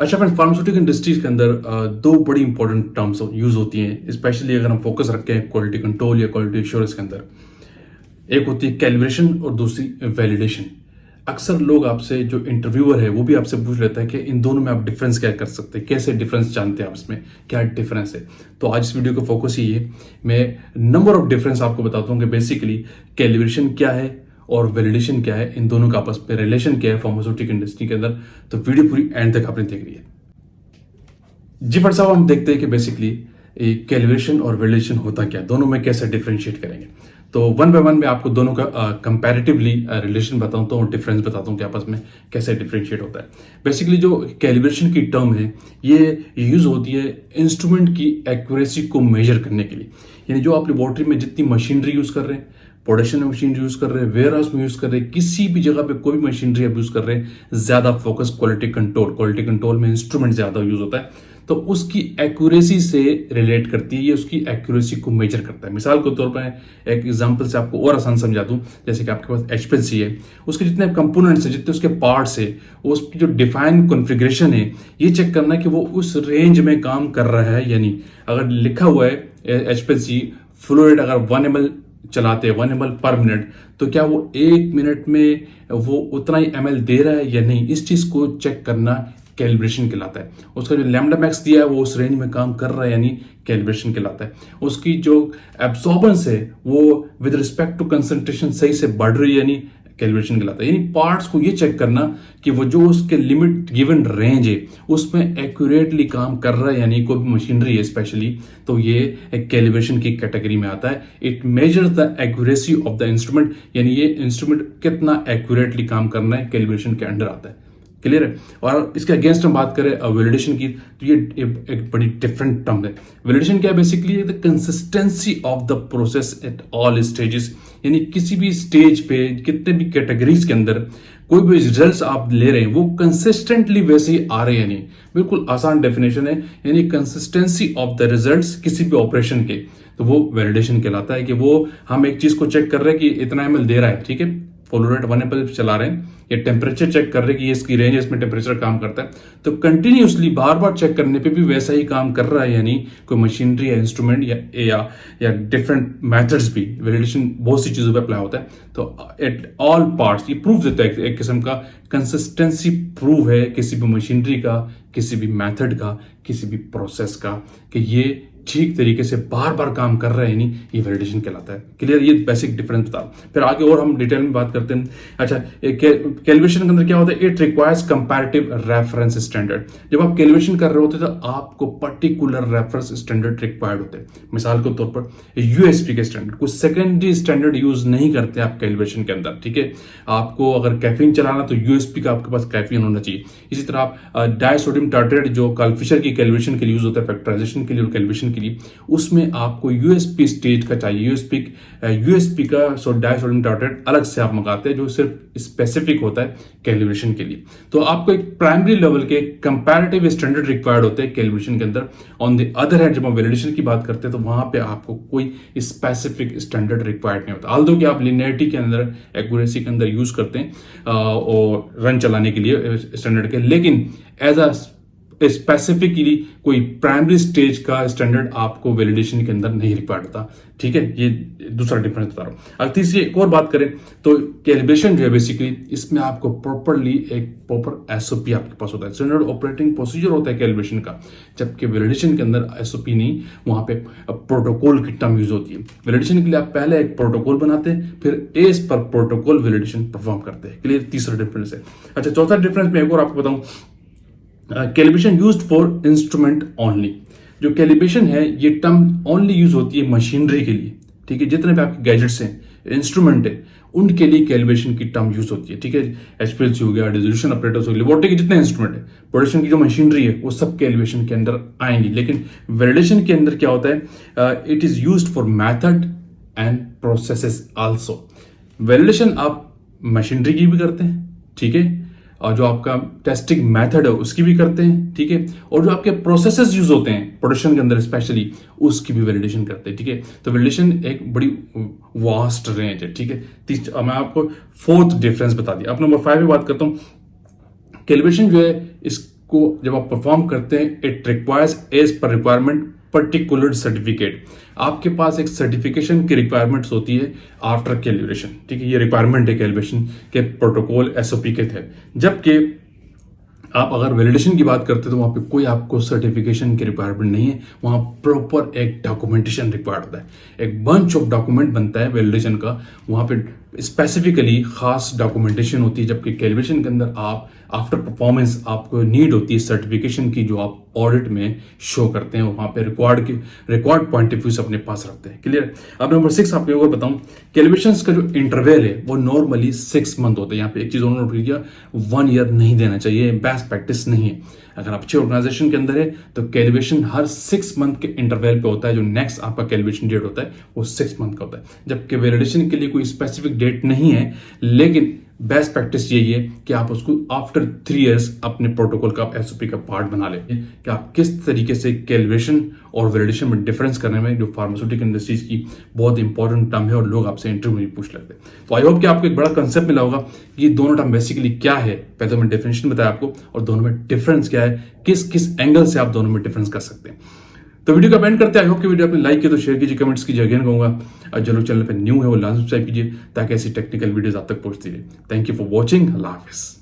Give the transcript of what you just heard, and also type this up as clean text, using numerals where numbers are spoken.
अच्छा friend, pharmaceutical industries के अंदर दो बड़ी इंपॉर्टेंट टर्म्स यूज होती हैं, स्पेशली अगर हम फोकस रखें क्वालिटी कंट्रोल या क्वालिटी एश्योरेंस के अंदर। एक होती है कैलिब्रेशन और दूसरी वैलिडेशन। अक्सर लोग आपसे, जो इंटरव्यूअर है वो भी आपसे पूछ लेता है कि इन दोनों में आप डिफरेंस क्या कर सकते हैं, कैसे डिफरेंस जानते हैं आप इसमें, क्या डिफरेंस है। तो आज इस वीडियो का फोकस ही है, मैं नंबर ऑफ डिफरेंस आपको बताता हूँ कि बेसिकली कैलिब्रेशन क्या है और वैलिडेशन क्या है, इन दोनों का आपस में रिलेशन क्या है फार्मास्यूटिकल इंडस्ट्री के अंदर। तो वीडियो पूरी एंड तक आपने देख रही है। जी फट साहब, हम देखते हैं कि बेसिकली कैलिब्रेशन और वैलिडेशन होता क्या है, दोनों में कैसे डिफरेंशिएट करेंगे। तो वन बाय वन मैं आपको दोनों का कंपैरेटिवली रिलेशन बताता हूँ और डिफरेंस बताता हूँ कि आपस में कैसे डिफरेंशिएट होता है। बेसिकली जो कैलिब्रेशन की टर्म है ये यूज होती है इंस्ट्रूमेंट की एक्यूरेसी को मेजर करने के लिए। यानी जो आप लेबोरेटरी में जितनी मशीनरी यूज कर रहे हैं, प्रोडक्शन मशीनरी यूज कर रहे हैं, वेयर हाउस में यूज कर रहे हैं, किसी भी जगह पे कोई भी मशीनरी आप यूज कर रहे हैं, ज्यादा फोकस क्वालिटी कंट्रोल में इंस्ट्रूमेंट ज्यादा यूज होता है, तो उसकी एक्यूरेसी से रिलेट करती है, ये उसकी एक्यूरेसी को मेजर करता है। मिसाल के तौर पर एक एग्जांपल से आपको और आसान समझा दूं, जैसे कि आपके पास एचपीएलसी है, उसके जितने कंपोनेंट्स हैं, जितने उसके पार्ट्स है, उसकी जो डिफाइन कॉन्फ़िगरेशन है, ये चेक करना है कि वो उस रेंज में काम कर रहा है या नहीं। अगर लिखा हुआ है एचपीएलसी फ्लो रेट अगर 1 ml चलाते हैं, 1 ml पर मिनट, तो क्या वो 1 मिनट में वो उतना ही ml दे रहा है या नहीं, इस चीज को चेक करना कैलिब्रेशन कहलाता है। उसका जो लैम्डा मैक्स दिया है वो उस रेंज में काम कर रहा है यानी कैलिब्रेशन कहलाता है। उसकी जो एब्सॉर्बेंस है वो विद रिस्पेक्ट टू कंसंट्रेशन सही से बढ़ रही है यानी कैलिब्रेशन कहलाता है। यानी पार्ट्स को ये चेक करना कि वो जो उसके लिमिट गिवन रेंज है उसमें एक्यूरेटली काम कर रहा है यानी कोई भी मशीनरी है स्पेशली, तो ये एक कैलिब्रेशन की कैटेगरी में आता है। It measures the accuracy of the instrument, यानी ये इंस्ट्रूमेंट कितना एक्यूरेटली काम करना है कैलिब्रेशन के अंडर आता है। क्लियर है। और इसके अगेंस्ट हम बात करें वैलिडेशन की, तो ये एक बड़ी डिफरेंट टर्म है। वैलिडेशन क्या है? Basically the consistency of the process at all stages, यानी किसी भी स्टेज पे, कितने भी कैटेगरीज के अंदर कोई भी रिजल्ट्स आप ले रहे हैं वो कंसिस्टेंटली वैसे ही आ रहे हैं नहीं। बिल्कुल आसान डेफिनेशन है, यानी कंसिस्टेंसी ऑफ द रिजल्ट्स किसी भी ऑपरेशन के, तो वो वैलिडेशन कहलाता है। कि वो हम एक चीज को चेक कर रहे हैं कि इतना ml दे रहा है, ठीक है, फ्लो रेट 1 ml चला रहे हैं, ये टेम्परेचर चेक कर रहे हैं कि ये इसकी रेंज है, इसमें टेम्परेचर काम करता है, तो कंटिन्यूसली बार बार चेक करने पे भी वैसा ही काम कर रहा है यानी कोई मशीनरी या इंस्ट्रूमेंट या डिफरेंट मेथड्स भी। वैलिडेशन बहुत सी चीजों पे अप्लाई होता है। तो एट ऑल पार्ट्स ये प्रूफ देता है, एक किस्म का कंसिस्टेंसी प्रूव है किसी भी मशीनरी का, किसी भी मेथड का, किसी भी प्रोसेस का, कि ये ठीक तरीके से बार बार काम कर रहा है, नहीं, ये वैलिडेशन कहलाता है। क्लियर? ये बेसिक डिफरेंस बता। फिर आगे और हम डिटेल में बात करते हैं। अच्छा, कैलिब्रेशन के अंदर क्या होता है? It requires comparative reference standard. जब आप कैलिब्रेशन कर रहे होते हैं तो आपको पर्टिकुलर रेफरेंस स्टैंडर्ड रिक्वायर्ड होते हैं। मिसाल के तौर पर यूएसपी के स्टैंडर्ड, कुछ सेकेंडरी स्टैंडर्ड यूज नहीं करते आप कैलिब्रेशन के अंदर, ठीक है। आपको अगर कैफीन चलाना तो यूएसपी का आपके पास कैफीन होना चाहिए। इसी तरह आप डाइसोडियम टार्ट्रेट जो काल्फिशर की कैलिब्रेशन के लिए यूज होता है, फैक्टराइजेशन के लिए और कैलिब्रेशन के लिए, उसमें आपको यूएसपी स्टेज का चाहिए। यूएसपी का डाइसोडियम टार्ट्रेट अलग से आप मंगाते हैं जो सिर्फ स्पेसिफिक होता है कैलिब्रेशन के लिए। तो आपको एक प्राइमरी लेवल के कंपैरेटिव स्टैंडर्ड रिक्वायर्ड होते हैं कैलिब्रेशन के अंदर। ऑन द अदर हैंड जब हम वैलिडेशन की बात करते हैं तो वहां पे आपको कोई स्पेसिफिक स्टैंडर्ड रिक्वायर्ड नहीं होता। ऑल्दो कि आप लिनियरिटी के अंदर, एक्यूरेसी के अंदर यूज करते हैं और रन चलाने के लिए स्टैंडर्ड के, लेकिन एज अ स्पेसिफिकली कोई प्राइमरी स्टेज का स्टैंडर्ड आपको वैलिडेशन के अंदर नहीं रिक्वायर्ड था, ठीक है। ये दूसरा डिफरेंस बता रहा हूं। अगर तीसरी एक और बात करें तो कैलिब्रेशन जो है बेसिकली इसमें आपको प्रॉपरली एक प्रॉपर एसओपी आपके पास होता है, स्टैंडर्ड ऑपरेटिंग प्रोसीजर होता है कैलिब्रेशन का, जबकि वैलिडेशन के अंदर एसओपी नहीं, वहां पे प्रोटोकॉल की टर्म यूज होती है। वैलिडेशन के लिए आप पहले एक प्रोटोकॉल बनाते हैं, फिर as per protocol validation perform करते हैं। क्लियर? तीसरा डिफरेंस है। अच्छा, चौथा डिफरेंस मैं एक और आपको बताऊं, calibration used for instrument only. जो कैलिब्रेशन है ये टर्म ओनली यूज होती है मशीनरी के लिए, ठीक है। जितने भी आपके गैजेट्स हैं, इंस्ट्रूमेंट है, उनके लिए कैलिब्रेशन की टर्म यूज होती है, ठीक है। एचपीएलसी हो गया, डिसोल्यूशन ऑपरेटर्स हो गए, लेबोरेटरी के जितने इंस्ट्रूमेंट है, प्रोडक्शन की जो मशीनरी है, वो सब कैलिब्रेशन के अंदर आएंगी। लेकिन वैलिडेशन के अंदर क्या होता है? It is used for method and processes also. Validation आप मशीनरी की भी करते हैं, ठीक है, और जो आपका टेस्टिंग मेथड है उसकी भी करते हैं, ठीक है, और जो आपके प्रोसेसेस यूज होते हैं प्रोडक्शन के अंदर स्पेशली, उसकी भी वैलिडेशन करते हैं, ठीक है। तो वैलिडेशन एक बड़ी वास्ट रेंज है, ठीक है। मैं आपको फोर्थ डिफरेंस बता दिया। अब नंबर 5 पे बात करता हूँ। कैलिब्रेशन जो है इस को जब आप परफॉर्म करते हैं, it requires as per requirement particular certificate. आपके पास एक सर्टिफिकेशन की रिक्वायरमेंट्स होती है आफ्टर कैलिब्रेशन, ठीक है, ये रिक्वायरमेंट है कैलिब्रेशन के प्रोटोकॉल एसओपी के थे। जबकि आप अगर वैलिडेशन की बात करते हैं तो वहाँ पे कोई आपको सर्टिफिकेशन की रिक्वायरमेंट नहीं है, वहाँ प्रॉपर एक डॉक्यूमेंटेशन रिक्वायर्ड होता है, एक बंच ऑफ डॉक्यूमेंट बनता है वैलिडेशन का, वहाँ पे स्पेसिफिकली खास डॉक्यूमेंटेशन होती है। जबकि कैलिब्रेशन के अंदर आप आफ्टर परफॉर्मेंस आपको नीड होती है सर्टिफिकेशन की, जो आप ऑडिट में शो करते हैं, वहाँ पे रिकॉर्ड पॉइंट ऑफ व्यू से अपने पास रखते हैं। क्लियर। अब नंबर 6 आपको और बताऊं, कैलिब्रेशन का जो इंटरवल है वो नॉर्मली 6 मंथ होता है। यहाँ पे एक चीज उन्होंने नोट किया, 1 ईयर नहीं देना चाहिए, बेस्ट प्रैक्टिस नहीं है। अगर आप अच्छे ऑर्गेनाइजेशन के अंदर है तो कैलिब्रेशन हर 6 मंथ के इंटरवल पे होता है। जो नेक्स्ट आपका कैलिब्रेशन डेट होता है वो 6 मंथ का होता है। जबकि वैलिडेशन के लिए कोई स्पेसिफिक डेट नहीं है, लेकिन बेस्ट प्रैक्टिस यही है कि आप उसको आफ्टर 3 इयर्स अपने प्रोटोकॉल का एसओपी का पार्ट बना लें, कि आप किस तरीके से कैलिब्रेशन और वैलिडेशन में डिफरेंस करने में, जो फार्मास्यूटिकल इंडस्ट्रीज की बहुत इंपॉर्टेंट टर्म है और लोग आपसे इंटरव्यू में पूछ लेते हैं। तो आई होप कि आपको एक बड़ा कंसेप्ट मिला होगा कि ये दोनों टर्म बेसिकली क्या है। पहले तो मैं डेफिनेशन बताया आपको और दोनों में डिफरेंस क्या है, किस किस एंगल से आप दोनों में डिफरेंस कर सकते हैं। तो वीडियो का एंड करते हैं। आई होप कि वीडियो आपने लाइक किया तो शेयर कीजिए, कमेंट्स कीजिए। अगेन कहूंगा जो लोग चैनल पे न्यू है वो लाजमी सब्सक्राइब कीजिए ताकि ऐसी टेक्निकल वीडियोस आप तक पहुंचती रहे। Thank you for watching. अल्लाह हाफिज़।